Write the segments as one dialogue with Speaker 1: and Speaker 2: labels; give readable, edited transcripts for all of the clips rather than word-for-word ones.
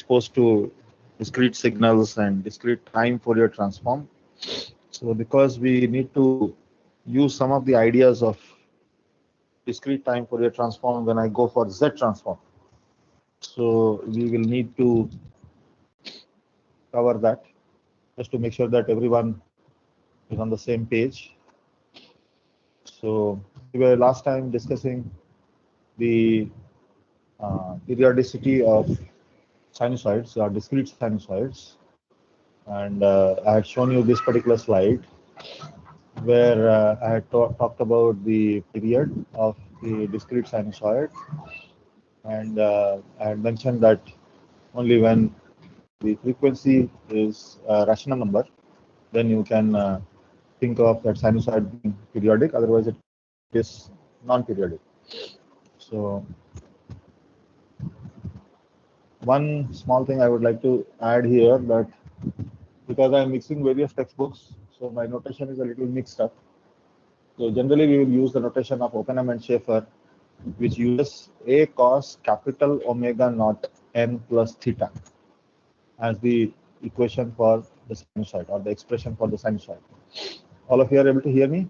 Speaker 1: exposed to discrete signals and discrete time Fourier transform. So because we need to use some of the ideas of discrete time Fourier transform when I go for Z transform. So we will need to cover that just to make sure that everyone is on the same page. So we were last time discussing the periodicity of sinusoids, or discrete sinusoids, and I had shown you this particular slide where I had talked about the period of the discrete sinusoid, and I had mentioned that only when the frequency is a rational number, then you can think of that sinusoid being periodic, otherwise it is non-periodic. So one small thing I would like to add here, that because I'm mixing various textbooks, so my notation is a little mixed up. So generally we will use the notation of Oppenheim and Schaefer, which uses A cos capital omega naught n plus theta as the equation for the sinusoid, or the expression for the sinusoid. All of you are able to hear me?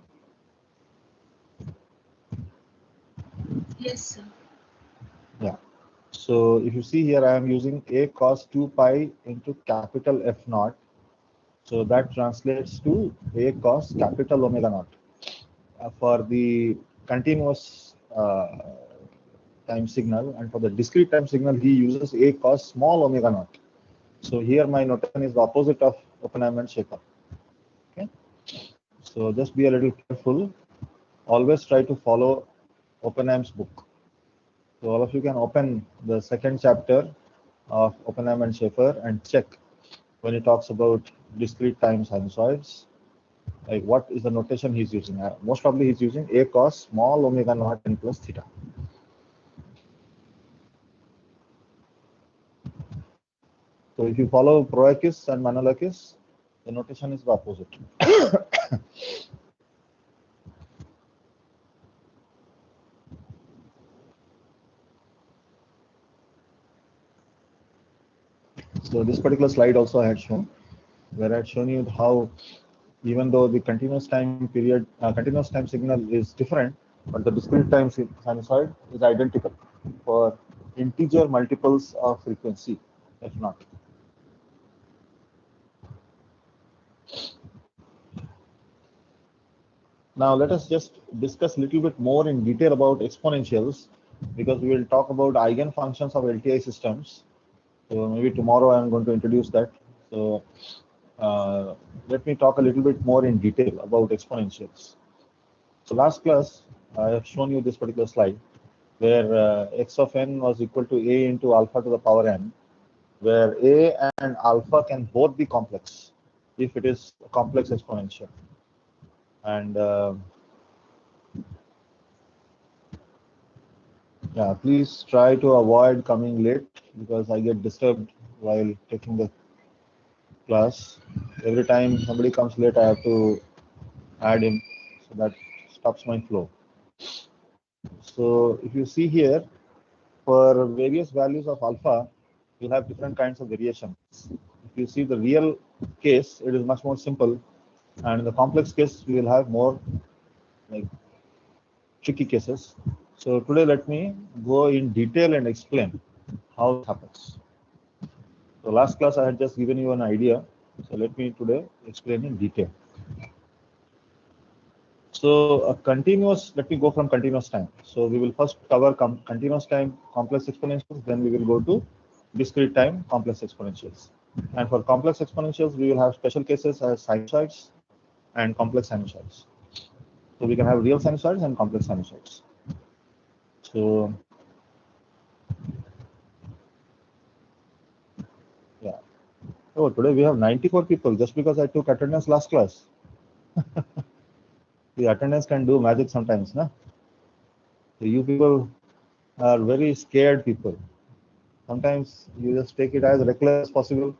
Speaker 2: Yes, sir.
Speaker 1: Yeah. So if you see here, I am using A cos 2 pi into capital F naught. So that translates to A cos capital omega naught. For the continuous time signal, and for the discrete time signal, he uses A cos small omega naught. So here my notation is the opposite of Oppenheim and Schaefer. Okay. So just be a little careful. Always try to follow Oppenheim's book. So all of you can open the second chapter of Oppenheim and Schaefer and check when he talks about discrete time sinusoids, like what is the notation he's using. Most probably he's using A cos small omega naught n plus theta. So if you follow Proakis and Manolakis, the notation is the opposite. So this particular slide also I had shown, where I had shown you how even though the continuous time period, continuous time signal is different, but the discrete time sinusoid is identical for integer multiples of frequency, if not. Now let us just discuss a little bit more in detail about exponentials, because we will talk about eigenfunctions of LTI systems. So maybe tomorrow I am going to introduce that. So let me talk a little bit more in detail about exponentials. So last class I have shown you this particular slide where x of n was equal to a into alpha to the power n, where a and alpha can both be complex if it is a complex exponential. And yeah, please try to avoid coming late, because I get disturbed while taking the class. Every time somebody comes late, I have to add him, so that stops my flow. So if you see here, for various values of alpha, you'll have different kinds of variations. If you see the real case, it is much more simple, and in the complex case, we will have more like tricky cases. So today, let me go in detail and explain how it happens. So last class, I had just given you an idea. So let me today explain in detail. So a continuous, let me go from continuous time. So we will first cover continuous time complex exponentials, then we will go to discrete time complex exponentials. And for complex exponentials, we will have special cases as sinusoids and complex sinusoids. So we can have real sinusoids and complex sinusoids. So yeah. Oh, today we have 94 people just because I took attendance last class. The attendance can do magic sometimes, no? So you people are very scared people. Sometimes you just take it as reckless as possible.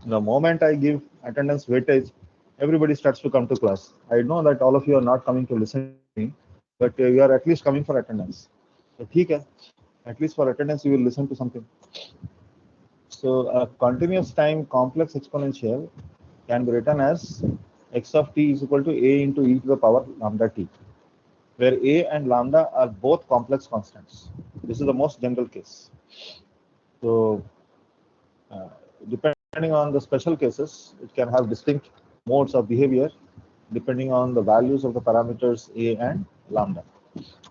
Speaker 1: The moment I give attendance weightage, everybody starts to come to class. I know that all of you are not coming to listen to me, but you are at least coming for attendance. So, at least for attendance, you will listen to something. So a continuous time complex exponential can be written as x of t is equal to a into e to the power lambda t, where a and lambda are both complex constants. This is the most general case. So depending on the special cases, it can have distinct modes of behavior depending on the values of the parameters a and lambda.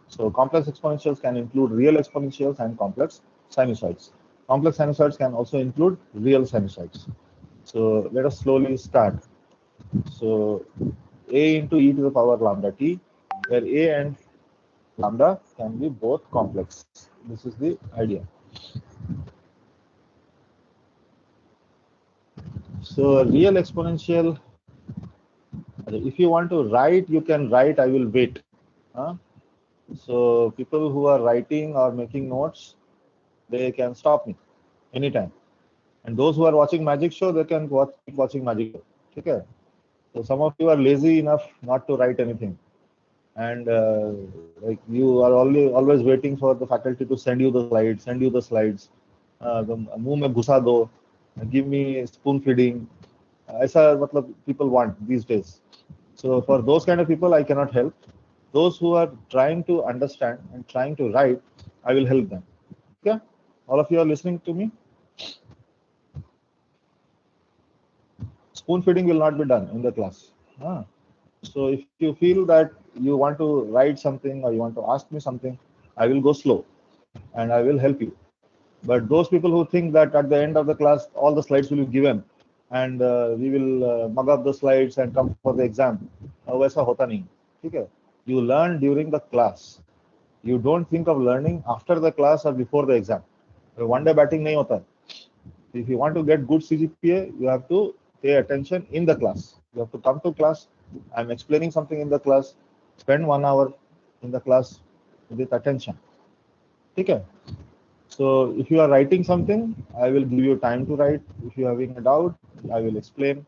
Speaker 1: So complex exponentials can include real exponentials and complex sinusoids. Complex sinusoids can also include real sinusoids. So let us slowly start. So a into e to the power lambda t, where a and lambda can be both complex. This is the idea. So a real exponential, if you want to write, you can write, I will wait. Huh? So people who are writing or making notes, they can stop me anytime. And those who are watching magic show, they can keep watching magic show. Okay? So some of you are lazy enough not to write anything. And like you are always waiting for the faculty to send you the slides. मुंह में घुसा दो, give me spoon feeding. ऐसा मतलब people want these days. So for those kind of people, I cannot help. Those who are trying to understand and trying to write, I will help them. Okay? All of you are listening to me? Spoon feeding will not be done in the class. So if you feel that you want to write something or you want to ask me something, I will go slow and I will help you. But those people who think that at the end of the class, all the slides will be given and we will mug up the slides and come for the exam, वैसा होता नहीं, ठीक है? You learn during the class. You don't think of learning after the class or before the exam. One day batting नहीं होता. If you want to get good CGPA, you have to pay attention in the class. You have to come to class. I'm explaining something in the class. Spend 1 hour in the class with attention. Okay. So if you are writing something, I will give you time to write. If you are having a doubt, I will explain.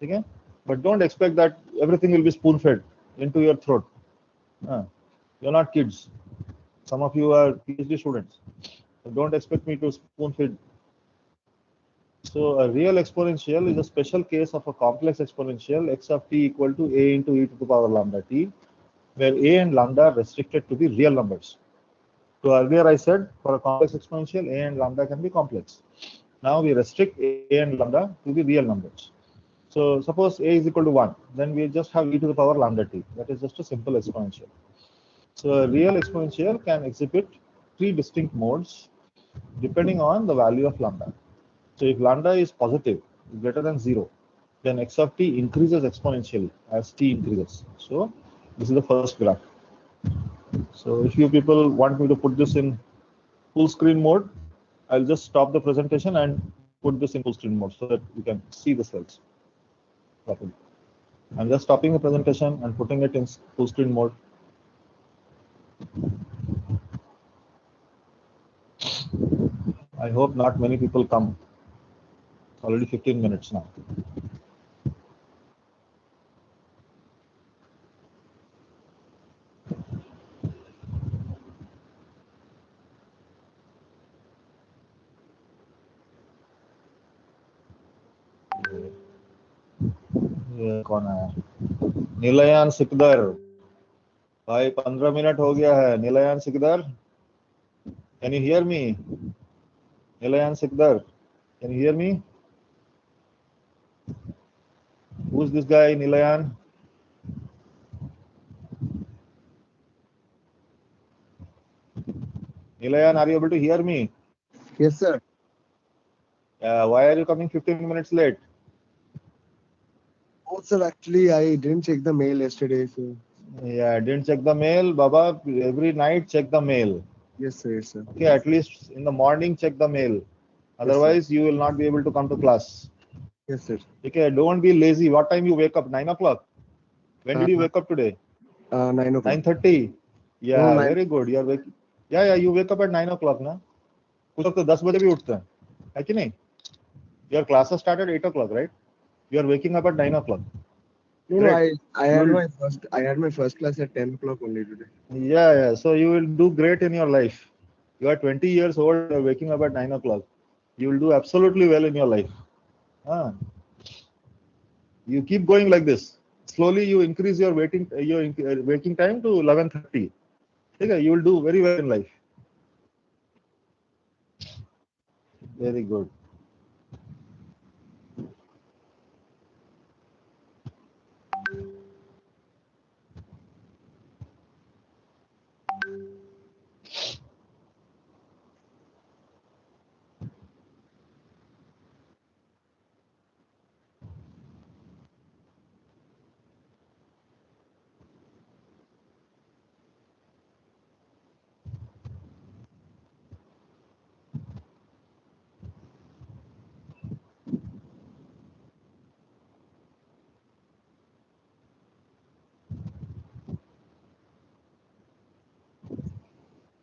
Speaker 1: Okay. But don't expect that everything will be spoon-fed into your throat. You're not kids. Some of you are PhD students. So don't expect me to spoon-feed. So a real exponential is a special case of a complex exponential x of t equal to a into e to the power lambda t, where a and lambda are restricted to the real numbers. So earlier I said for a complex exponential, a and lambda can be complex. Now we restrict a and lambda to the real numbers. So suppose a is equal to 1, then we just have e to the power lambda t. That is just a simple exponential. So a real exponential can exhibit 3 distinct modes depending on the value of lambda. So if lambda is positive, greater than 0, then x of t increases exponentially as t increases. So this is the first graph. So if you people want me to put this in full screen mode, I'll just stop the presentation and put this in full screen mode so that you can see the slides properly. I'm just stopping the presentation and putting it in full screen mode. I hope not many people come. It's already 15 minutes now. ये कौन है? नीलयान सिकदर भाई 15 minute हो गया है. नीलयान Sikdar, can you hear me? Nilayan Sikdar, can you hear me? Who's this guy, Nilayan? Nilayan, are you able to hear me?
Speaker 3: Yes, sir.
Speaker 1: Why are you coming 15 minutes late?
Speaker 3: Oh, sir, actually, I didn't check the mail yesterday, so.
Speaker 1: Yeah, I didn't check the mail. Baba, every night check the mail.
Speaker 3: Yes, sir, yes, sir.
Speaker 1: Okay, at least in the morning check the mail. Otherwise, you will not be able to come to class.
Speaker 3: Yes, sir.
Speaker 1: Okay, don't be lazy. What time you wake up? 9 o'clock? When did you wake up today?
Speaker 3: 9 o'clock.
Speaker 1: 9:30? Yeah,
Speaker 3: No, 9.
Speaker 1: very good. You are waking. Yeah, you wake up at 9 o'clock, na? कुछ लोग तो 10 बजे भी उठते हैं, है कि नहीं? Your classes start at 8 o'clock, right? You are waking up at 9 o'clock.
Speaker 3: No, no, I had my first class at 10 o'clock only today.
Speaker 1: Yeah. So you will do great in your life. You are 20 years old, you are waking up at 9 o'clock. you will do absolutely well in your life. You keep going like this. Slowly you increase your waking time to 11:30. Okay, you will do very well in life. Very good.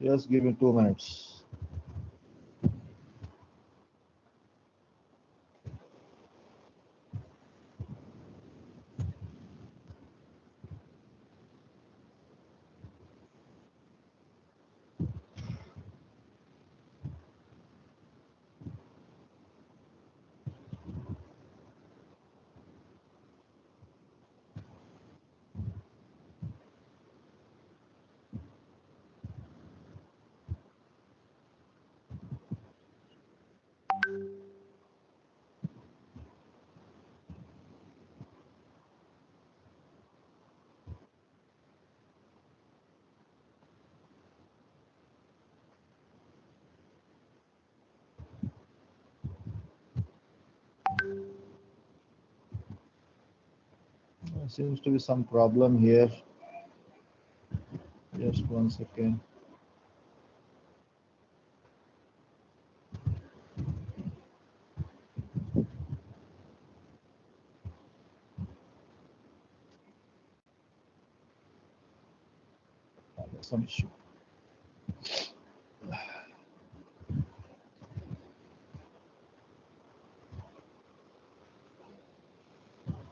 Speaker 1: Just give me 2 minutes. There seems to be some problem here. Just 1 second. Some issue.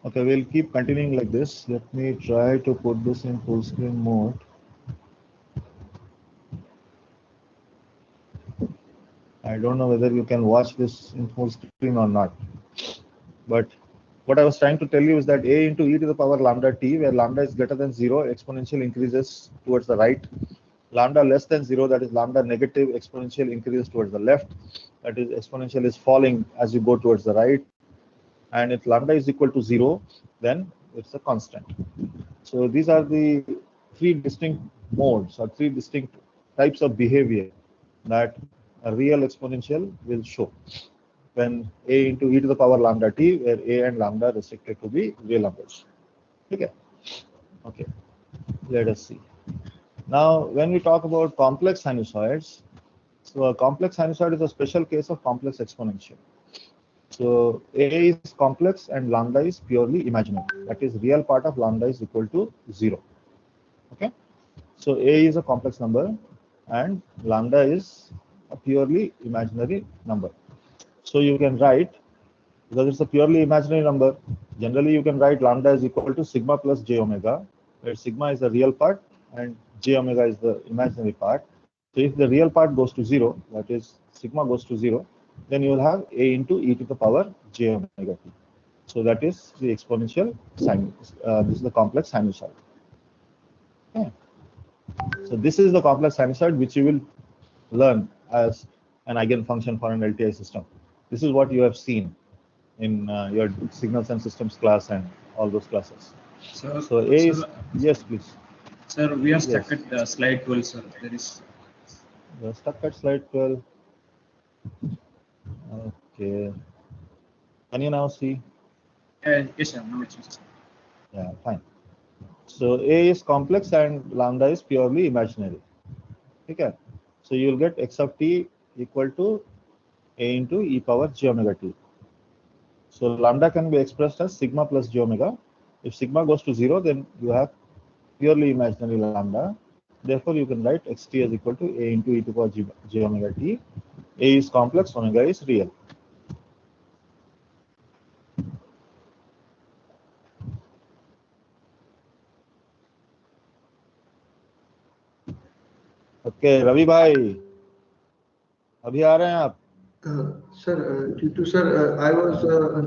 Speaker 1: Okay, we'll keep continuing like this. Let me try to put this in full screen mode. I don't know whether you can watch this in full screen or not. But what I was trying to tell you is that a into e to the power lambda t, where lambda is greater than 0, exponential increases towards the right. Lambda less than 0, that is lambda negative, exponential increases towards the left. That is exponential is falling as you go towards the right. And if lambda is equal to 0, then it's a constant. So these are the three distinct modes or three distinct types of behavior that a real exponential will show when a into e to the power lambda t, where a and lambda are restricted to be real numbers. Okay. Okay. Let us see. Now, when we talk about complex sinusoids, so a complex sinusoid is a special case of complex exponential. So a is complex and lambda is purely imaginary. That is, real part of lambda is equal to 0. Okay. So a is a complex number and lambda is a purely imaginary number. So you can write, because it's a purely imaginary number, generally you can write lambda is equal to sigma plus j omega, where sigma is the real part and j omega is the imaginary part. So if the real part goes to 0, that is sigma goes to 0, then you will have a into e to the power j omega t. So that is the exponential sine. This is the complex sinusoid. Okay. So this is the complex sinusoid which you will learn as an eigenfunction for an LTI system. This is what you have seen in your signals and systems class and all those classes.
Speaker 4: Sir,
Speaker 1: So A is,
Speaker 4: sir,
Speaker 1: yes, please.
Speaker 4: Sir, we are stuck
Speaker 1: Yes.
Speaker 4: at slide 12, sir. There is.
Speaker 1: You're stuck at slide 12. Okay. Can you now see?
Speaker 4: Yes, sir. No, it's
Speaker 1: Yeah, fine. So A is complex and lambda is purely imaginary. Okay. So you will get x of t equal to a into e power j omega t. So lambda can be expressed as sigma plus j omega. If sigma goes to 0, then you have purely imaginary lambda. Therefore, you can write xt as equal to a into e to the power j omega t. A is complex, omega is real. Okay Ravi भाई, अभी आ रहे हैं आप?
Speaker 5: Sir, due to sir, I was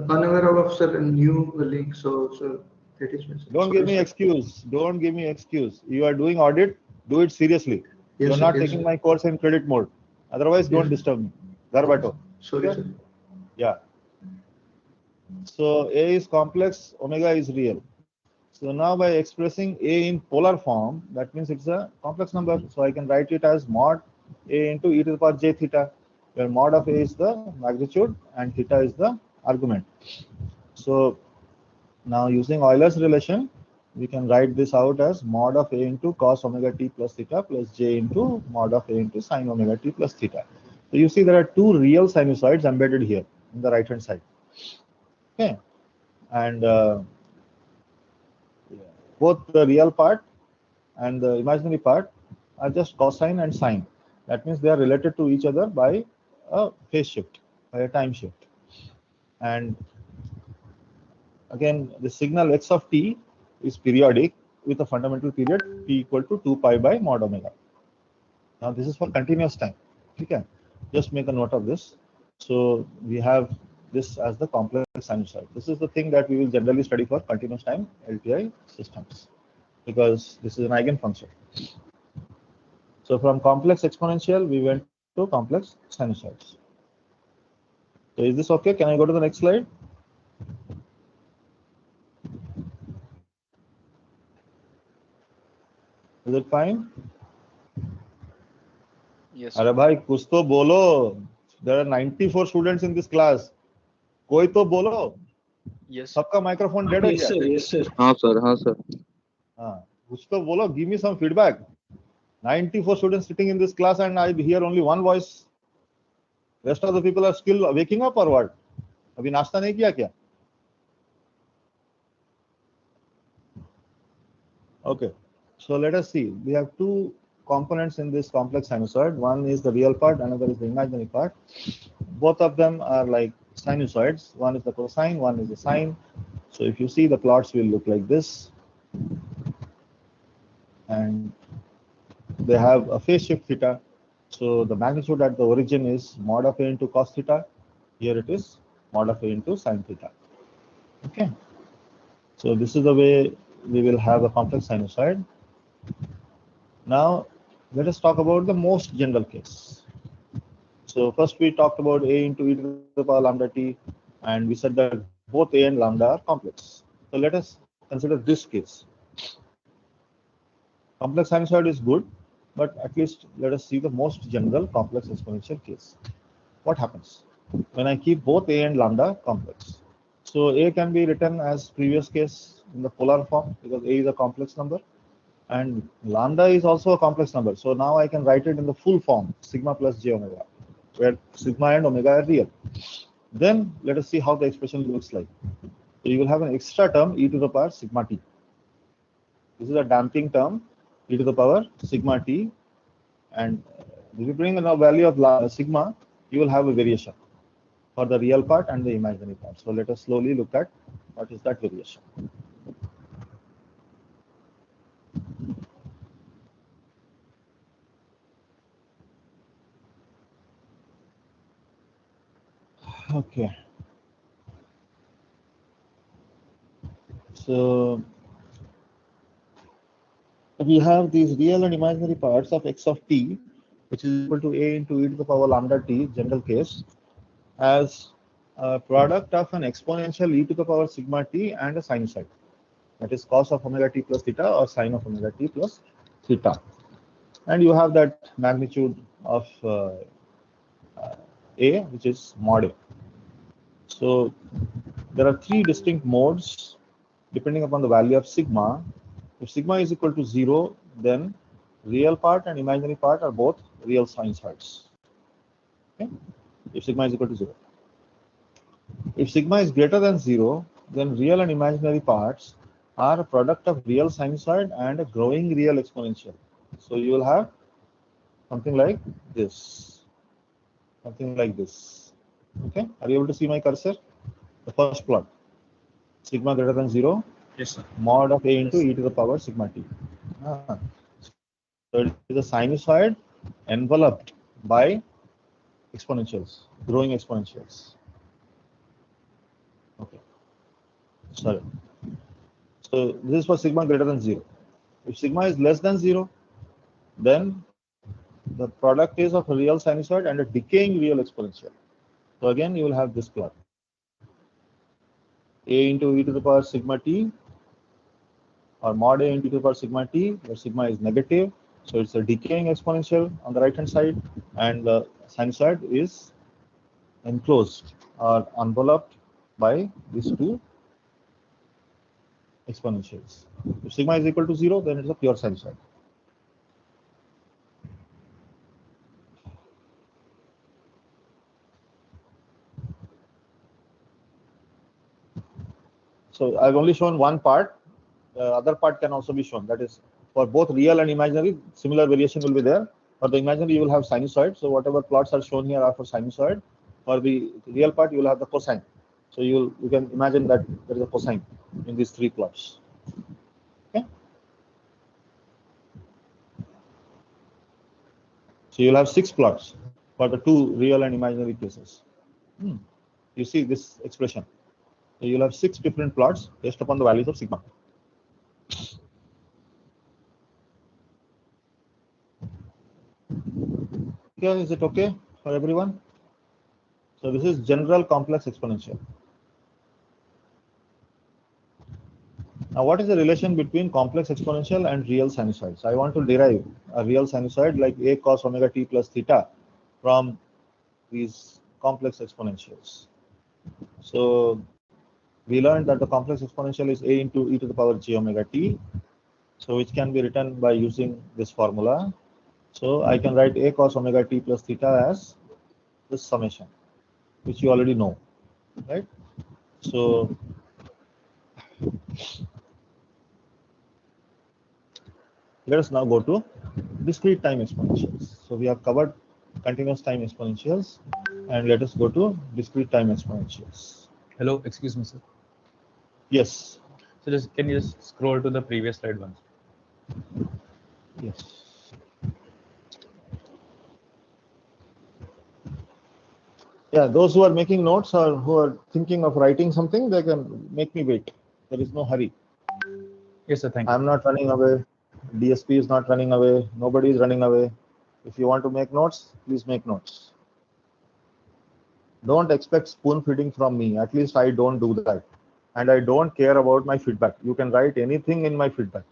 Speaker 5: unaware of sir a new link, so sir, that is my sir.
Speaker 1: Don't give
Speaker 5: Sorry,
Speaker 1: me
Speaker 5: sir.
Speaker 1: excuse. Don't give me excuse. You are doing audit, do it seriously.
Speaker 5: Yes,
Speaker 1: You're
Speaker 5: sir,
Speaker 1: not
Speaker 5: yes,
Speaker 1: taking
Speaker 5: sir.
Speaker 1: my course in credit mode. Otherwise, don't
Speaker 5: Yes.
Speaker 1: disturb me. Garbato.
Speaker 5: Sorry,
Speaker 1: Okay?
Speaker 5: sir.
Speaker 1: Yeah. So A is complex, omega is real. So now by expressing A in polar form, that means it's a complex number. So I can write it as mod A into e to the power j theta, where mod of A is the magnitude and theta is the argument. So now using Euler's relation, we can write this out as mod of A into cos omega t plus theta plus j into mod of A into sin omega t plus theta. So you see there are two real sinusoids embedded here in the right hand side. Okay, and both the real part and the imaginary part are just cosine and sine. That means they are related to each other by a phase shift, by a time shift. And again, the signal x of t is periodic with a fundamental period t equal to 2 pi by mod omega. Now this is for continuous time. Okay, just make a note of this. So we have this as the complex sinusoid. This is the thing that we will generally study for continuous time LTI systems, because this is an eigenfunction. So from complex exponential, we went to complex sinusoids. So is this okay? Can I go to the next slide? Is it fine?
Speaker 6: Yes,
Speaker 1: अरे
Speaker 6: sir.
Speaker 1: भाई कुछ तो बोलो. There are 94 students in this class. कोई तो बोलो.
Speaker 6: Yes.
Speaker 1: सबका microphone dead है
Speaker 2: Yes,
Speaker 1: क्या?
Speaker 2: sir. Yes, sir.
Speaker 3: हाँ सर, हाँ सर.
Speaker 1: हाँ, कुछ तो बोलो. Give me some feedback. 94 students sitting in this class and I hear only one voice. Rest of the people are still waking up or what? अभी नाश्ता नहीं किया क्या? Okay, so let us see. We have two components in this complex sinusoid. One is the real part, another is the imaginary part. Both of them are like sinusoids. One is the cosine, one is the sine. So if you see, the plots will look like this. And they have a phase shift theta. So the magnitude at the origin is mod of A into cos theta. Here it is mod of A into sine theta. Okay. So this is the way we will have a complex sinusoid. Now let us talk about the most general case. So first we talked about A into e to the power lambda t, and we said that both A and lambda are complex. So let us consider this case. Complex sinusoid is good, but at least let us see the most general complex exponential case. What happens when I keep both A and lambda complex? So A can be written as previous case in the polar form because A is a complex number, and lambda is also a complex number. So now I can write it in the full form, sigma plus j omega, where sigma and omega are real. Then let us see how the expression looks like. So you will have an extra term e to the power sigma t. This is a damping term, e to the power sigma t, and if you bring in a value of sigma, you will have a variation for the real part and the imaginary part. So let us slowly look at what is that variation. Okay. So we have these real and imaginary parts of x of t, which is equal to a into e to the power lambda t, general case, as a product of an exponential e to the power sigma t and a sinusoid, that is cos of omega t plus theta or sine of omega t plus theta. And you have that magnitude of a, which is mod a. So there are three distinct modes depending upon the value of sigma. If sigma is equal to 0, then real part and imaginary part are both real sinusoids. Okay? If sigma is equal to 0. If sigma is greater than 0, then real and imaginary parts are a product of real sinusoid and a growing real exponential. So you will have something like this. Something like this. Okay? Are you able to see my cursor? The first plot. Sigma greater than 0.
Speaker 4: Yes, sir.
Speaker 1: Mod of A into e to the power sigma t. So it is a sinusoid enveloped by exponentials, growing exponentials. Okay, sorry. So this is for sigma greater than 0. If sigma is less than 0, then the product is of a real sinusoid and a decaying real exponential. So again, you will have this plot. A into e to the power sigma t, or mod a into e to the power sigma t, where sigma is negative. So it's a decaying exponential on the right hand side, and the sinusoid is enclosed or enveloped by these two exponentials. If sigma is equal to 0, then it's a pure sinusoid. So I've only shown one part. The other part can also be shown. That is, for both real and imaginary, similar variation will be there. For the imaginary, you will have sinusoid. So whatever plots are shown here are for sinusoid. For the real part, you will have the cosine. So you can imagine that there is a cosine in these three plots. Okay. So you'll have 6 plots for the two real and imaginary cases. You see this expression. So you'll have 6 different plots based upon the values of sigma. Okay, is it okay for everyone? So this is general complex exponential. Now, what is the relation between complex exponential and real sinusoids? I want to derive a real sinusoid like a cos omega t plus theta from these complex exponentials. So we learned that the complex exponential is a into e to the power j omega t. So which can be written by using this formula. So I can write a cos omega t plus theta as this summation, which you already know, right? So let us now go to discrete time exponentials. So we have covered continuous time exponentials, and let us go to discrete time exponentials.
Speaker 6: Hello, excuse me, sir.
Speaker 1: Yes.
Speaker 6: So can you just scroll to the previous slide once?
Speaker 1: Yes. Yeah, those who are making notes or who are thinking of writing something, they can make me wait. There is no hurry.
Speaker 6: Yes, sir. Thank you.
Speaker 1: I'm not running away. DSP is not running away. Nobody is running away. If you want to make notes, please make notes. Don't expect spoon feeding from me. At least I don't do that. And I don't care about my feedback. You can write anything in my feedback.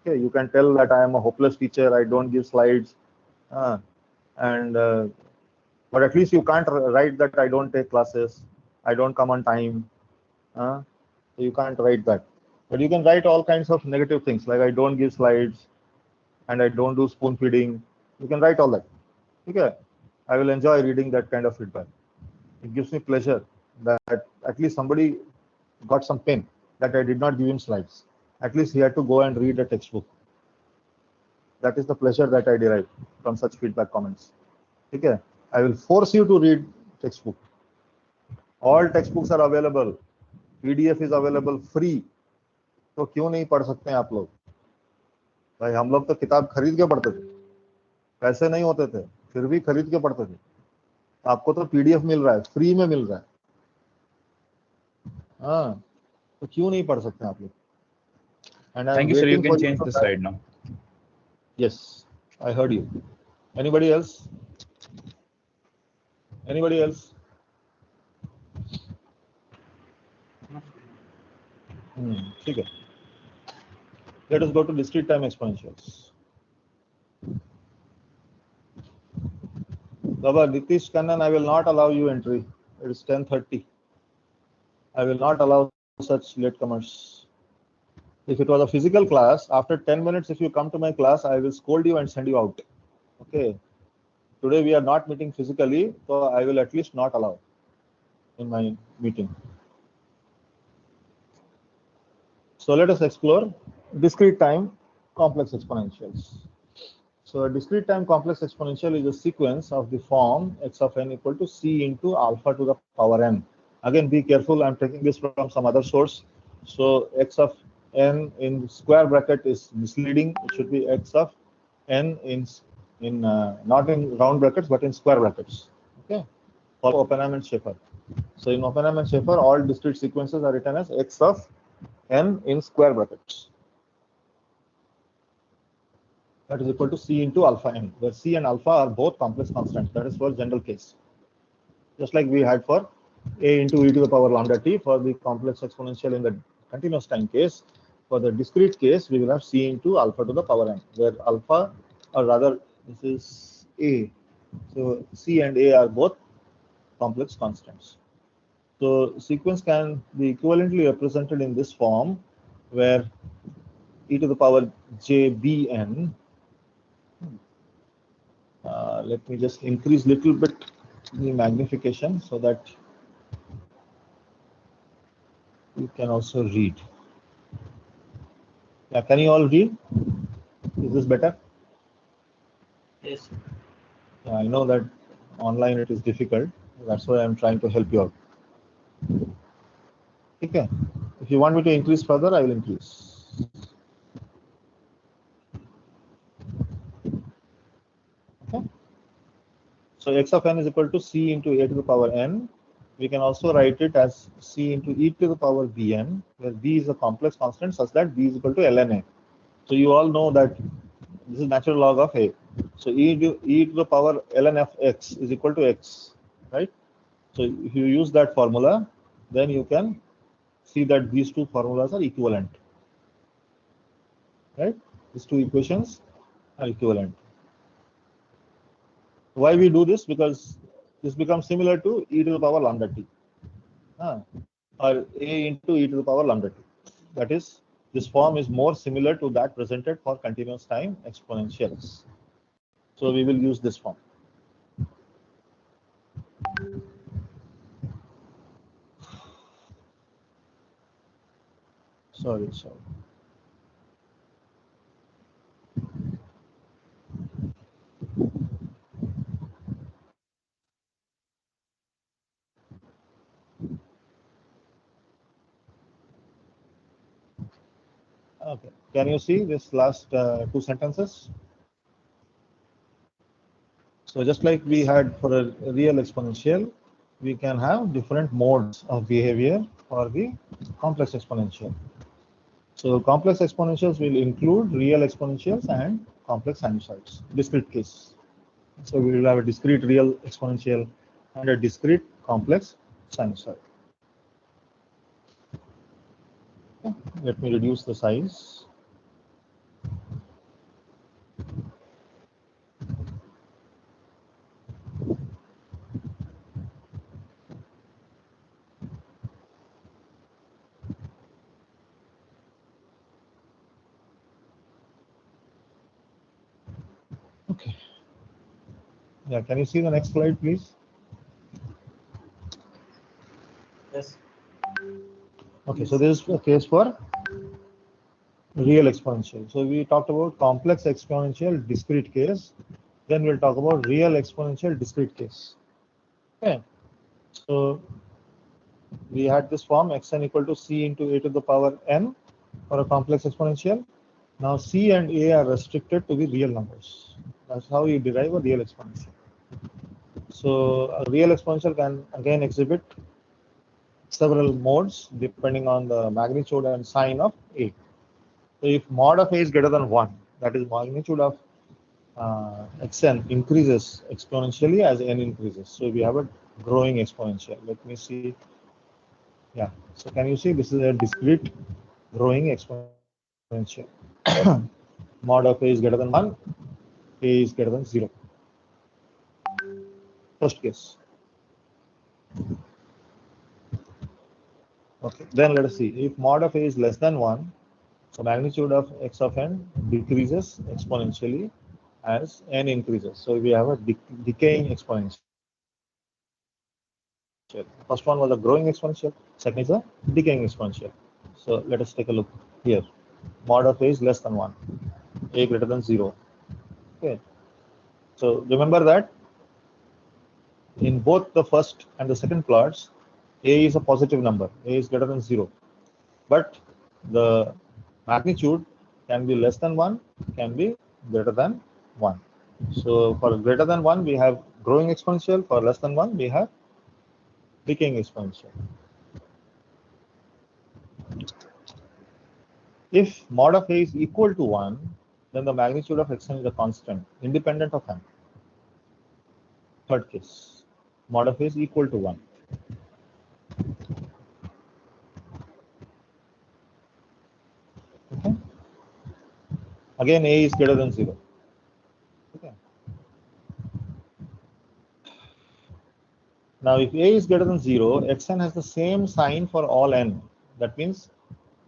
Speaker 1: Okay, you can tell that I am a hopeless teacher. I don't give slides. But at least you can't write that I don't take classes. I don't come on time. So you can't write that. But you can write all kinds of negative things like I don't give slides and I don't do spoon feeding. You can write all that. Okay. I will enjoy reading that kind of feedback. It gives me pleasure that at least somebody got some pain that I did not give him slides. At least he had to go and read a textbook. That is the pleasure that I derive from such feedback comments. Okay. I will force you to read textbook. All textbooks are available. PDF is available free. तो क्यों नहीं पढ़ सकते हैं आप लोग? भाई हम लोग तो किताब खरीद के पढ़ते थे, पैसे नहीं होते थे, फिर भी खरीद के पढ़ते थे. आपको तो PDF मिल रहा है, फ्री में मिल रहा है. हाँ, तो क्यों नहीं पढ़ सकते आप लोग? And
Speaker 6: Thank you, sir. You can change the slide now.
Speaker 1: Yes, I heard you. Anybody else? Anybody else? ठीक है. Let us go to discrete time exponentials. Baba Nitish Kannan, I will not allow you entry. It is 10:30. I will not allow such latecomers. If it was a physical class, after 10 minutes, if you come to my class, I will scold you and send you out. Okay. Today we are not meeting physically, so I will at least not allow in my meeting. So let us explore discrete time complex exponentials. So a discrete time complex exponential is a sequence of the form x of n equal to c into alpha to the power n. Again, be careful, I'm taking this from some other source. So x of n in square bracket is misleading. It should be x of n in not in round brackets but in square brackets. Okay. for Oppenheim and Schaeffer. So in Oppenheim and Schaeffer, all discrete sequences are written as x of n in square brackets. That is equal to c into alpha n, where c and alpha are both complex constants. That is for general case. Just like we had for a into e to the power lambda t for the complex exponential in the continuous time case. For the discrete case, we will have c into alpha to the power n, where alpha, or rather, this is a. So c and a are both complex constants. So sequence can be equivalently represented in this form, where e to the power j b n. Let me just increase little bit the magnification so that you can also read. Yeah, can you all read? Is this better?
Speaker 7: Yes.
Speaker 1: Yeah, I know that online it is difficult. That's why I'm trying to help you out. Okay. If you want me to increase further, I will increase. Okay. So x of n is equal to c into a to the power n. We can also write it as c into e to the power bn, where b is a complex constant such that b is equal to ln a. So you all know that this is natural log of a. So e to the power ln of x is equal to x, right? So if you use that formula, then you can see that these two formulas are equivalent, right? These two equations are equivalent. Why we do this? Because this becomes similar to e to the power lambda t, or a into e to the power lambda t. That is, this form is more similar to that presented for continuous time exponentials. So we will use this form. Sorry. Okay. Can you see this last two sentences? So just like we had for a real exponential, we can have different modes of behavior for the complex exponential. So complex exponentials will include real exponentials and complex sinusoids, discrete case. So we will have a discrete real exponential and a discrete complex sinusoid. Okay. Let me reduce the size. Okay. Yeah, can you see the next slide, please?
Speaker 7: Yes.
Speaker 1: Okay, so this is a case for real exponential. So we talked about complex exponential discrete case. Then we'll talk about real exponential discrete case. Okay. So we had this form xn equal to c into a to the power n for a complex exponential. Now c and a are restricted to the real numbers. That's how you derive a real exponential. So a real exponential can again exhibit several modes depending on the magnitude and sign of a. So if mod of a is greater than 1, that is magnitude of xn increases exponentially as n increases. So we have a growing exponential. Let me see. Yeah. So can you see this is a discrete growing exponential. Mod of a is greater than 1, a is greater than 0. First case. Okay. Then let us see. If mod of a is less than 1, so magnitude of x of n decreases exponentially as n increases. So we have a decaying exponential. First one was a growing exponential, second is a decaying exponential. So let us take a look here. Mod of a is less than 1, a greater than 0. Okay. So remember that in both the first and the second plots, a is a positive number, a is greater than 0. But the magnitude can be less than 1, can be greater than 1. So for greater than 1, we have growing exponential. For less than 1, we have decaying exponential. If mod of A is equal to 1, then the magnitude of xn is a constant, independent of n. Third case, mod of A is equal to 1. Okay. Again, A is greater than 0. Okay. Now, if A is greater than 0, xn has the same sign for all n. That means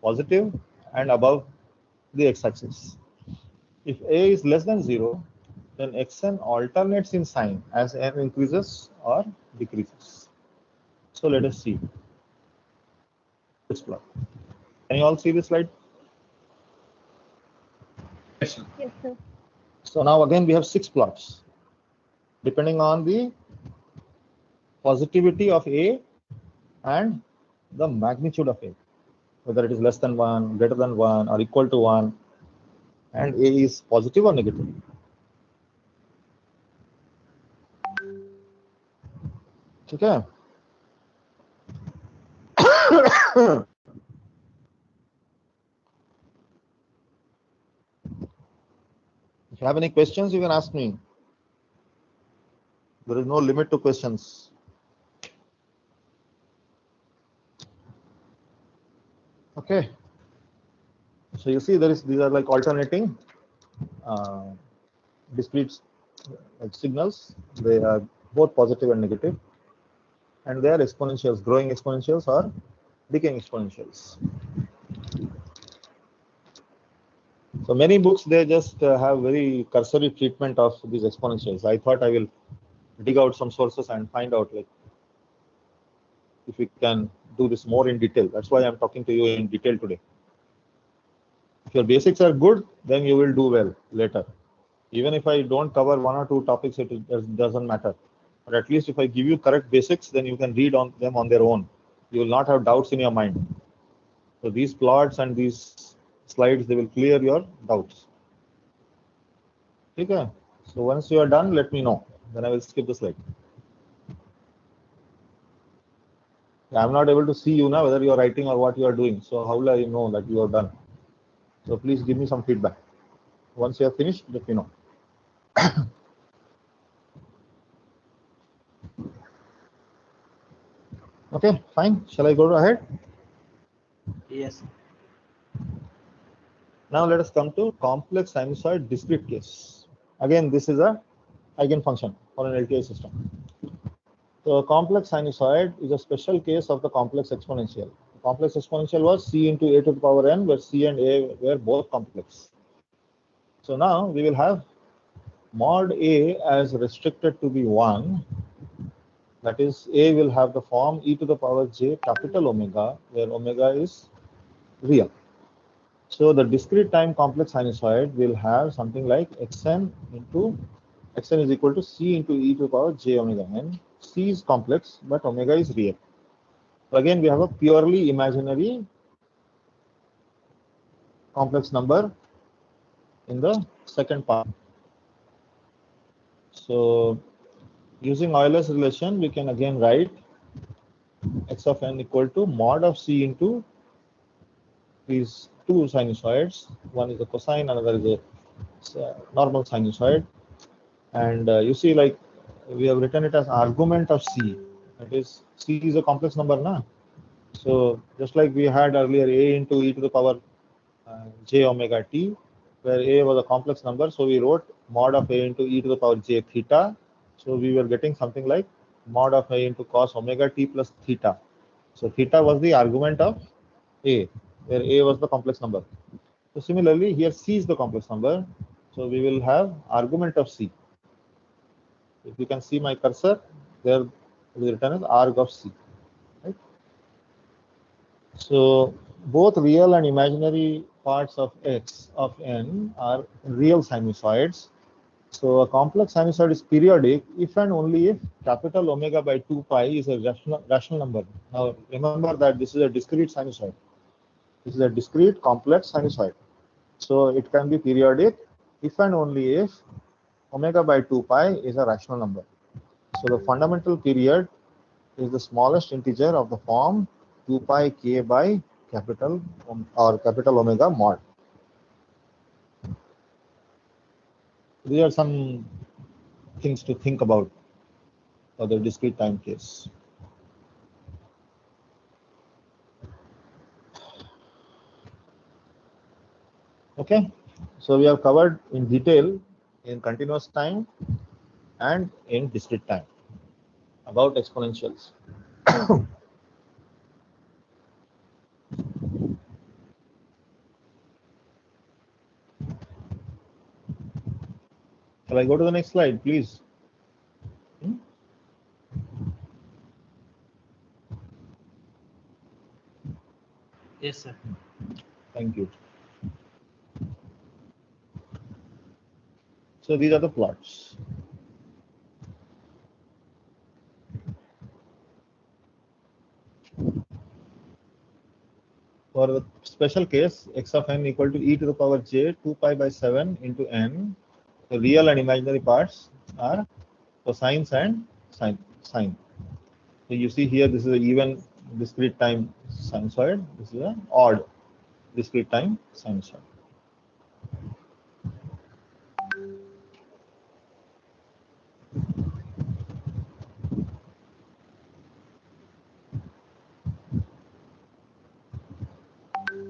Speaker 1: positive and above the x-axis. If A is less than 0, then xn alternates in sign as n increases or decreases. So let us see this plot. Can you all see this slide?
Speaker 4: Yes, sir.
Speaker 2: Yes, sir.
Speaker 1: So now again we have 6 plots. Depending on the positivity of A and the magnitude of A, whether it is less than 1, greater than 1, or equal to 1, and A is positive or negative. Okay. If you have any questions, you can ask me. There is no limit to questions. Okay. So you see, these are like alternating discrete signals. They are both positive and negative, and they are exponentials, growing exponentials or decaying exponentials. So many books, they just have very cursory treatment of these exponentials. I thought I will dig out some sources and find out like if we can do this more in detail. That's why I'm talking to you in detail today. If your basics are good, then you will do well later. Even if I don't cover 1 or 2 topics, it doesn't matter. But at least if I give you correct basics, then you can read on them on their own. You will not have doubts in your mind. So these plots and these slides, they will clear your doubts. Okay. So once you are done, let me know. Then I will skip the slide. I'm not able to see you now, whether you are writing or what you are doing. So how will I know that you are done? So please give me some feedback. Once you have finished, let me know. Okay, fine. Shall I go ahead?
Speaker 7: Yes.
Speaker 1: Now let us come to complex sinusoid discrete case. Again, this is a eigenfunction for an LTI system. So a complex sinusoid is a special case of the complex exponential. The complex exponential was c into a to the power n, where c and a were both complex. So now we will have mod a as restricted to be 1. That is, a will have the form e to the power j capital omega, where omega is real. So the discrete time complex sinusoid will have something like xn is equal to c into e to the power j omega n. C is complex, but omega is real. So again, we have a purely imaginary complex number in the second part. So using Euler's relation, we can again write x of n equal to mod of c into these 2 sinusoids. One is a cosine, another is a normal sinusoid. And you see, like, we have written it as argument of c. That is, c is a complex number, na? So just like we had earlier, a into e to the power j omega t, where a was a complex number, so we wrote mod of a into e to the power j theta. So we were getting something like mod of a into cos omega t plus theta. So theta was the argument of a, where a was the complex number. So similarly, here c is the complex number. So we will have argument of c. If you can see my cursor, there it is written as arg of c. Right? So both real and imaginary parts of x of n are real sinusoids. So a complex sinusoid is periodic if and only if capital omega by 2 pi is a rational number. Now remember that this is a discrete sinusoid. This is a discrete complex sinusoid. So it can be periodic if and only if omega by 2 pi is a rational number. So the fundamental period is the smallest integer of the form 2 pi k by capital or capital omega mod. These are some things to think about for the discrete time case. Okay, so we have covered in detail in continuous time and in discrete time about exponentials. Shall I go to the next slide, please?
Speaker 7: Yes, sir.
Speaker 1: Thank you. So these are the plots. For the special case, x of n equal to e to the power j 2 pi by 7 into n, the real and imaginary parts are cosines and sine. So you see here, this is an even discrete time sinusoid. This is an odd discrete time sinusoid.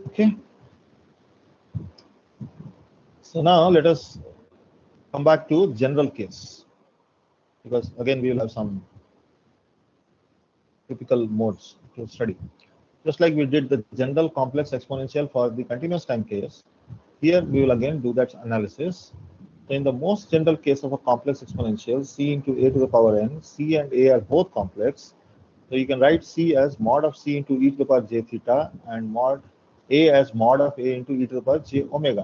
Speaker 1: Okay. So now let us come back to general case, because again we will have some typical modes to study. Just like we did the general complex exponential for the continuous time case, here we will again do that analysis. So in the most general case of a complex exponential, c into a to the power n, c and a are both complex. So you can write c as mod of c into e to the power j theta and mod a as mod of a into e to the power j omega,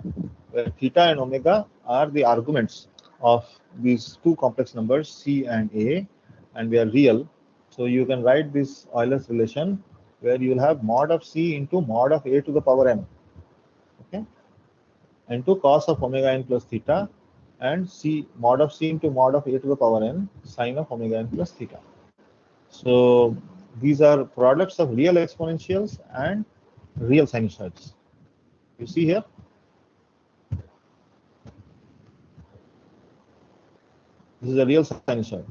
Speaker 1: where theta and omega are the arguments of these two complex numbers c and a, and they are real. So you can write this Euler's relation where you will have mod of c into mod of a to the power n, okay, into cos of omega n plus theta, and c mod of c into mod of a to the power n sine of omega n plus theta. So these are products of real exponentials and real sinusoids. You see here, this is a real sinusoid,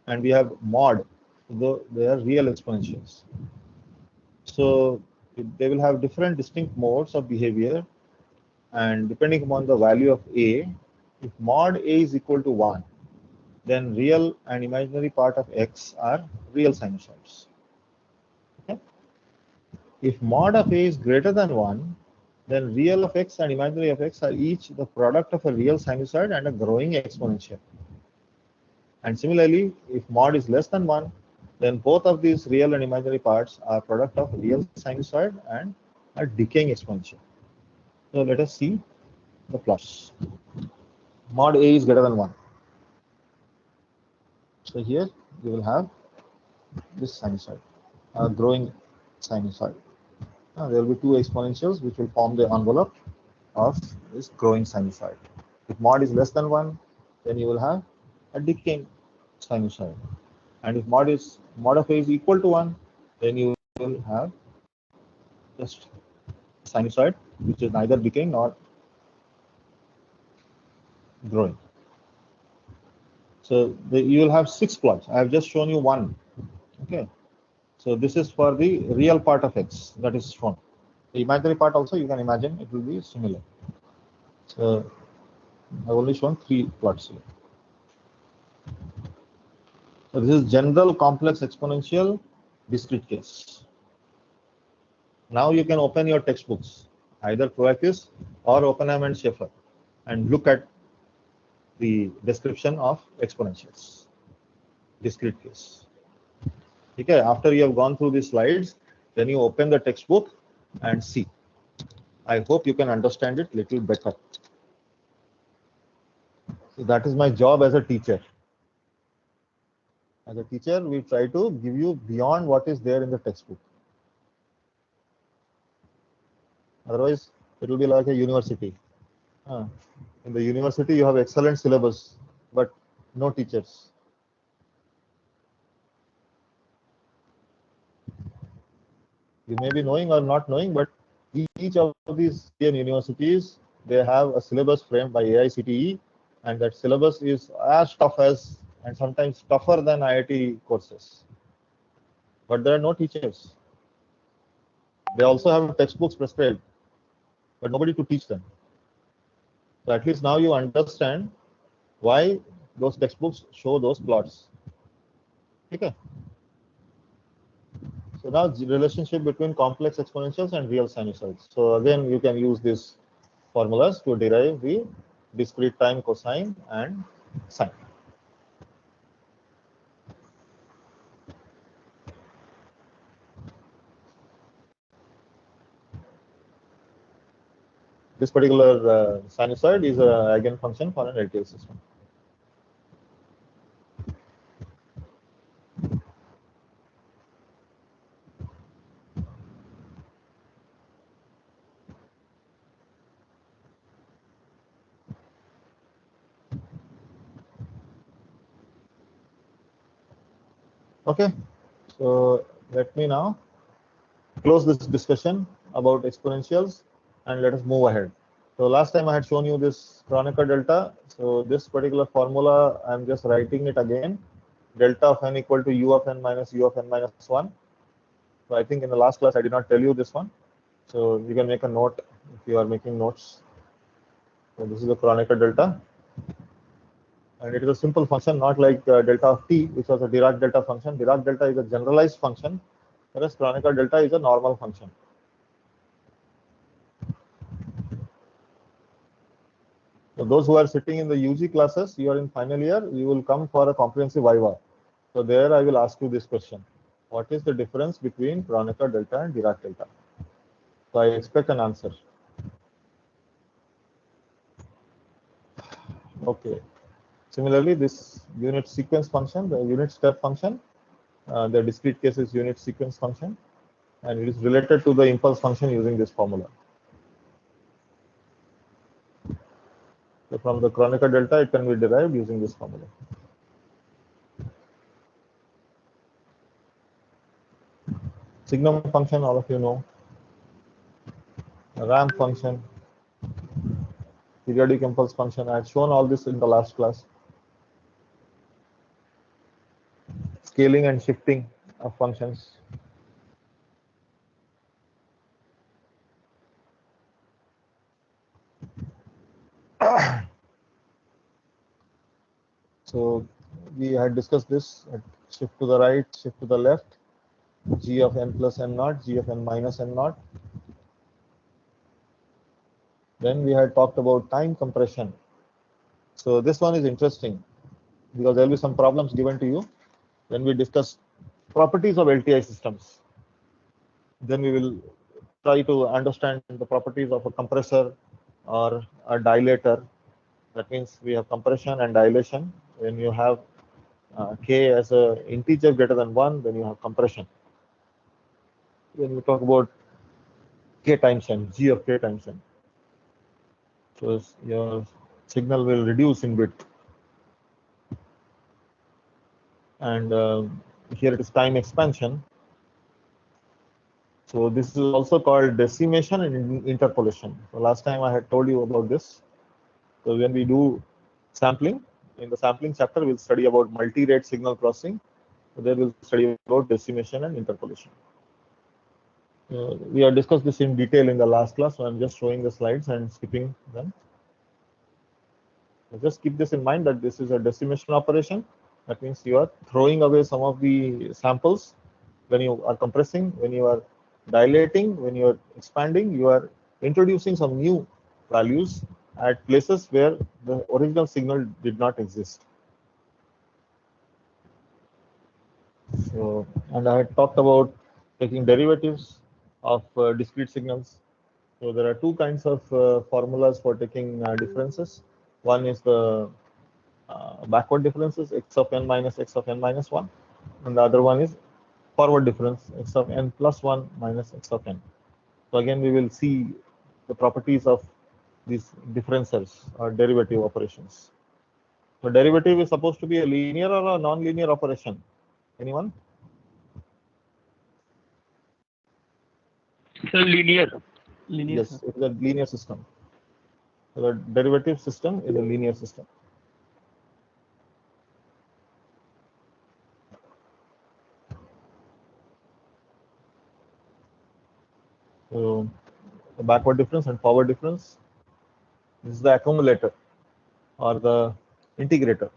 Speaker 1: and we have mod, though they are real exponentials. So they will have different distinct modes of behavior, and depending upon the value of a, if mod a is equal to 1, then real and imaginary part of x are real sinusoids. Okay? If mod of a is greater than 1, then real of x and imaginary of x are each the product of a real sinusoid and a growing exponential. And similarly, if mod is less than 1, then both of these real and imaginary parts are product of real sinusoid and a decaying exponential. So let us see the plots. Mod a is greater than 1. So here you will have this sinusoid, a growing sinusoid. Now there will be two exponentials which will form the envelope of this growing sinusoid. If mod is less than 1, then you will have a decaying sinusoid. And if mod of a is equal to 1, then you will have just sinusoid which is neither decaying nor growing. So you will have 6 plots. I have just shown you one. Okay. So this is for the real part of x that is shown. The imaginary part also you can imagine it will be similar. So I've only shown 3 plots here. So this is general complex exponential discrete case. Now you can open your textbooks, either Croakis or Oppenheim and Schaeffer, and look at the description of exponentials, discrete case. Okay, after you have gone through these slides, then you open the textbook and see. I hope you can understand it little better. So that is my job as a teacher. As a teacher, we try to give you beyond what is there in the textbook. Otherwise, it will be like a university. In the university, you have excellent syllabus, but no teachers. You may be knowing or not knowing, but each of these Indian universities, they have a syllabus framed by AICTE, and that syllabus is as tough as and sometimes tougher than IIT courses. But there are no teachers. They also have textbooks prescribed, but nobody to teach them. So at least now you understand why those textbooks show those plots. Okay. So now the relationship between complex exponentials and real sinusoids. So again, you can use these formulas to derive the discrete time cosine and sine. This particular sinusoid is an eigenfunction for an LTI system. Okay, so let me now close this discussion about exponentials and let us move ahead. So last time I had shown you this Kronecker delta. So this particular formula, I'm just writing it again. Delta of n equal to u of n minus u of n minus 1. So I think in the last class I did not tell you this one. So you can make a note if you are making notes. So this is the Kronecker delta. And it is a simple function, not like delta of t, which was a Dirac delta function. Dirac delta is a generalized function, whereas Kronecker delta is a normal function. So those who are sitting in the UG classes, you are in final year, you will come for a comprehensive viva. So there I will ask you this question. What is the difference between Kronecker delta and Dirac delta? So I expect an answer. Okay. Similarly, this unit sequence function, the unit step function, the discrete case is unit sequence function, and it is related to the impulse function using this formula. So from the Kronecker delta, it can be derived using this formula. Signum function, all of you know. Ramp function, periodic impulse function. I had shown all this in the last class. Scaling and shifting of functions. So we had discussed this, shift to the right, shift to the left, g of n plus n naught, g of n minus n naught. Then we had talked about time compression. So this one is interesting because there will be some problems given to you when we discuss properties of LTI systems. Then we will try to understand the properties of a compressor or a dilator. That means we have compression and dilation. When you have k as an integer greater than 1, then you have compression. When we talk about k times n, g of k times n. So your signal will reduce in width. And here it is time expansion. So this is also called decimation and interpolation. So last time I had told you about this. So when we do sampling, in the sampling chapter, we'll study about multi-rate signal processing. So there we'll study about decimation and interpolation. We have discussed this in detail in the last class, so I'm just showing the slides and skipping them. So just keep this in mind that this is a decimation operation. That means you are throwing away some of the samples when you are compressing, when you are dilating, when you are expanding, you are introducing some new values at places where the original signal did not exist. So, and I had talked about taking derivatives of discrete signals. So there are two kinds of formulas for taking differences. One is the backward differences, x of n minus x of n minus 1, and the other one is forward difference, x of n plus 1 minus x of n. So again, we will see the properties of these differentials or derivative operations. So derivative is supposed to be a linear or a non-linear operation. Anyone?
Speaker 8: Sir, linear.
Speaker 1: Yes, it is a linear system. So the derivative system is a linear system. So the backward difference and forward difference is the accumulator or the integrator.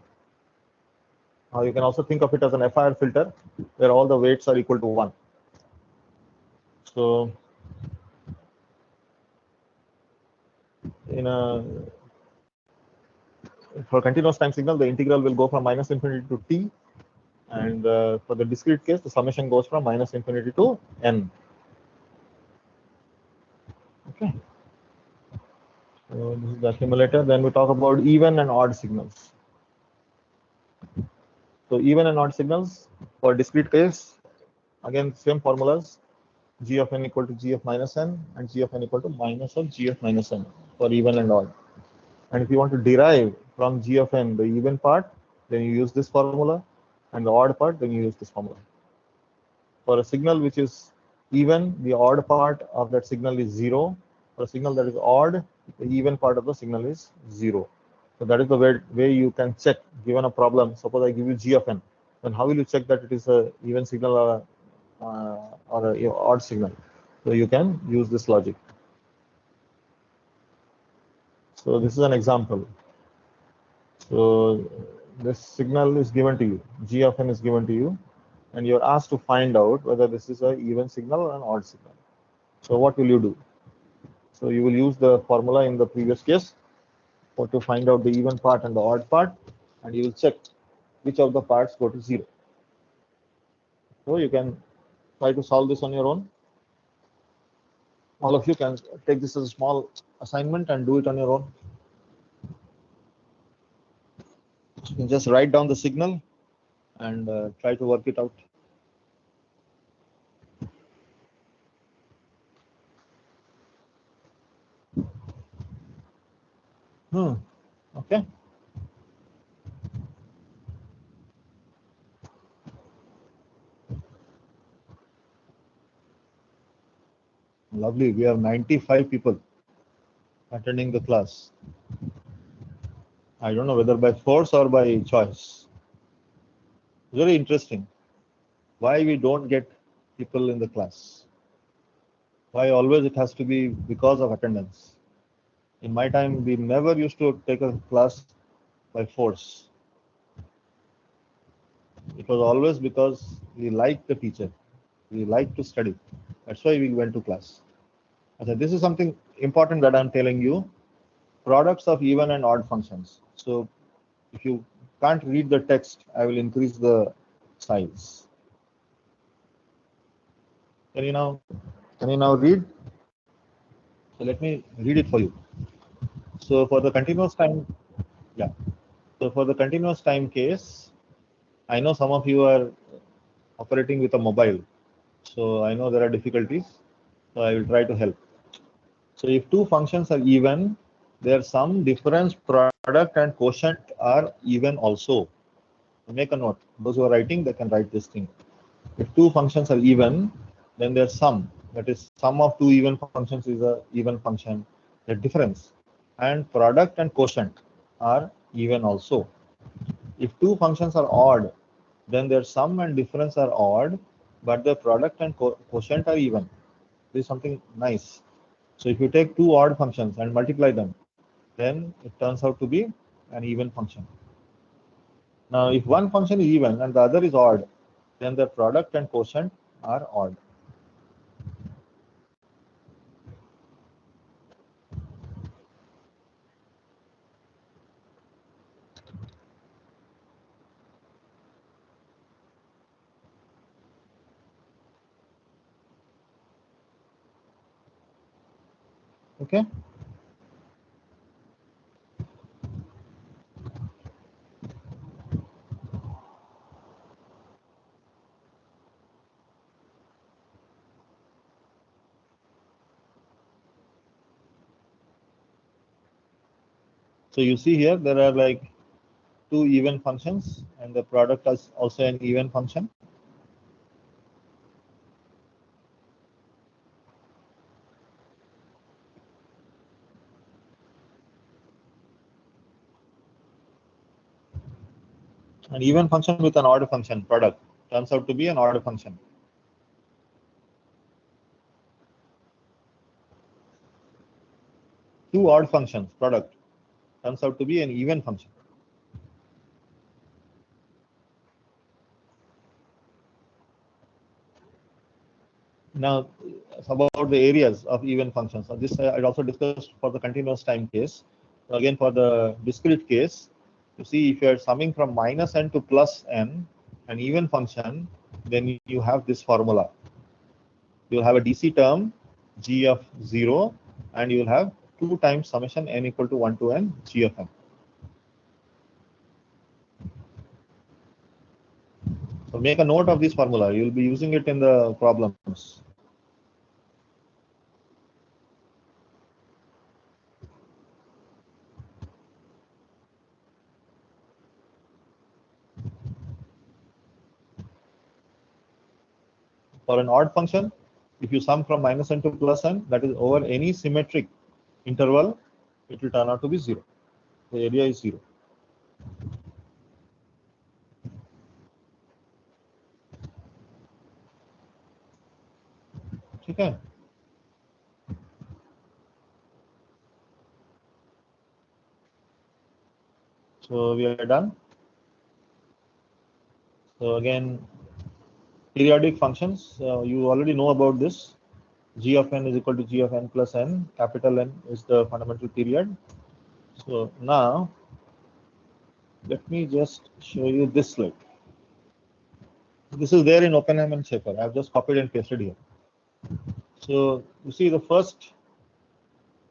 Speaker 1: Or you can also think of it as an FIR filter where all the weights are equal to 1. So for continuous time signal, the integral will go from -infinity to t, and for the discrete case, the summation goes from -infinity to n. Okay. So this is the accumulator. Then we talk about even and odd signals. So even and odd signals for discrete case, again same formulas: g of n equal to g of minus n, and g of n equal to minus of g of minus n for even and odd. And if you want to derive from g of n the even part, then you use this formula, and the odd part, then you use this formula. For a signal which is even, the odd part of that signal is 0. For a signal that is odd, the even part of the signal is 0. So that is the way you can check, given a problem. Suppose I give you g of n, then how will you check that it is a even signal or a odd signal? So you can use this logic. So this is an example. So this signal is given to you, g of n is given to you, and you're asked to find out whether this is an even signal or an odd signal. So what will you do? So you will use the formula in the previous case to find out the even part and the odd part, and you will check which of the parts go to 0. So you can try to solve this on your own. All of you can take this as a small assignment and do it on your own. You can just write down the signal and try to work it out. Okay. Lovely. We have 95 people attending the class. I don't know whether by force or by choice. Very interesting. Why we don't get people in the class? Why always it has to be because of attendance? In my time, we never used to take a class by force. It was always because we liked the teacher. We liked to study. That's why we went to class. Okay, this is something important that I'm telling you. Products of even and odd functions. So if you can't read the text, I will increase the size. Can you now read? So let me read it for you. So for the continuous time, yeah. So for the continuous time case, I know some of you are operating with a mobile. So I know there are difficulties. So I will try to help. So if two functions are even, their sum, difference, product, and quotient are even also. Make a note. Those who are writing, they can write this thing. If two functions are even, then their sum, that is, sum of two even functions is a even function. The difference and product and quotient are even also. If two functions are odd, then their sum and difference are odd, but the product and quotient are even. This is something nice. So if you take two odd functions and multiply them, then it turns out to be an even function. Now, if one function is even and the other is odd, then the product and quotient are odd. Okay. So you see here, there are like two even functions and the product is also an even function. An even function with an odd function product turns out to be an odd function. Two odd functions product turns out to be an even function. Now, about the areas of even functions. So this I also discussed for the continuous time case. So again, for the discrete case, you see if you are summing from minus n to plus n, an even function, then you have this formula. You will have a DC term g of 0, and you will have 2 times summation n equal to 1 to n g of n. So make a note of this formula. You will be using it in the problems. For an odd function, if you sum from minus n to plus n, that is over any symmetric interval, it will turn out to be 0. The area is 0. Okay. So we are done. So again, periodic functions, you already know about this. G of n is equal to g of n plus n. Capital N is the fundamental period. So now, let me just show you this slide. This is there in Oppenheim and Schaefer. I have just copied and pasted here. So you see the first,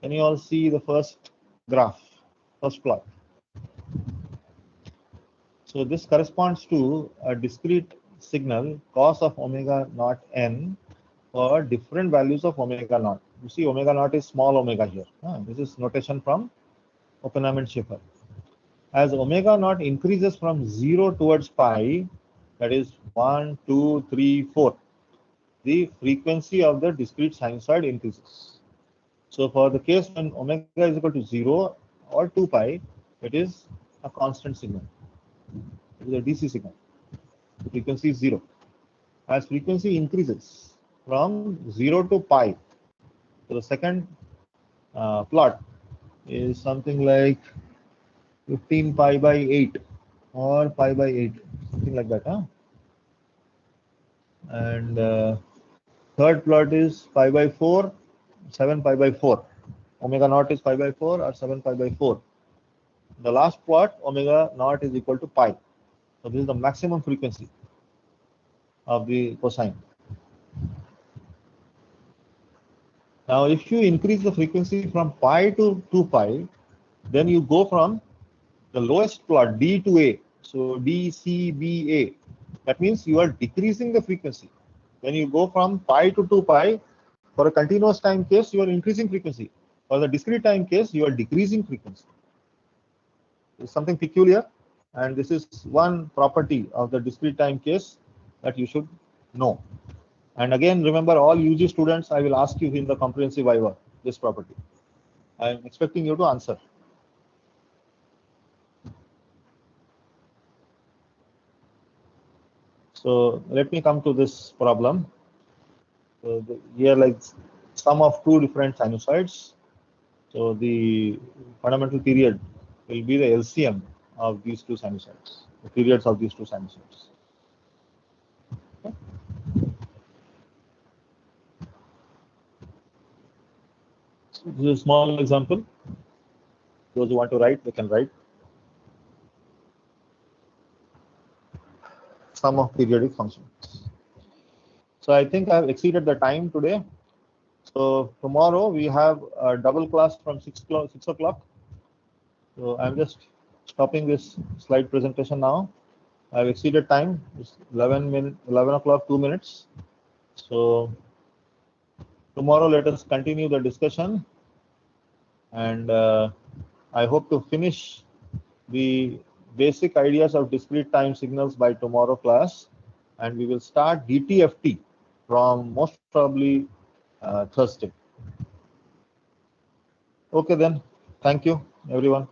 Speaker 1: can you all see the first graph, first plot? So this corresponds to a discrete signal cos of omega naught n for different values of omega naught. You see omega naught is small omega here. This is notation from Oppenheim and Schaefer. As omega naught increases from 0 towards pi, that is 1, 2, 3, 4, the frequency of the discrete sinusoid increases. So for the case when omega is equal to 0 or 2 pi, it is a constant signal. It is a DC signal. The frequency is 0. As frequency increases from 0 to pi, so the second plot is something like 15 pi by 8 or pi by 8, something like that. And third plot is pi by 4, 7 pi by 4. Omega naught is pi by 4 or 7 pi by 4. The last plot, omega naught is equal to pi. So this is the maximum frequency of the cosine. Now, if you increase the frequency from pi to 2 pi, then you go from the lowest plot D to A. So D, C, B, A. That means you are decreasing the frequency. When you go from pi to 2 pi, for a continuous time case, you are increasing frequency. For the discrete time case, you are decreasing frequency. It's something peculiar, and this is one property of the discrete time case that you should know. And again, remember, all UG students, I will ask you in the comprehensive viva this property. I am expecting you to answer. So let me come to this problem. So here, like sum of two different sinusoids. So the fundamental period will be the LCM of these two sinusoids, the periods of these two sinusoids. Okay. So this is a small example. Those who want to write, they can write. Sum of periodic functions. So I think I have exceeded the time today. So tomorrow we have a double class from 6 o'clock. So I'm just stopping this slide presentation now. I've exceeded time. It's 11 o'clock, 2 minutes. So tomorrow let us continue the discussion, and I hope to finish the basic ideas of discrete time signals by tomorrow class, and we will start DTFT from most probably Thursday. Okay then, thank you everyone.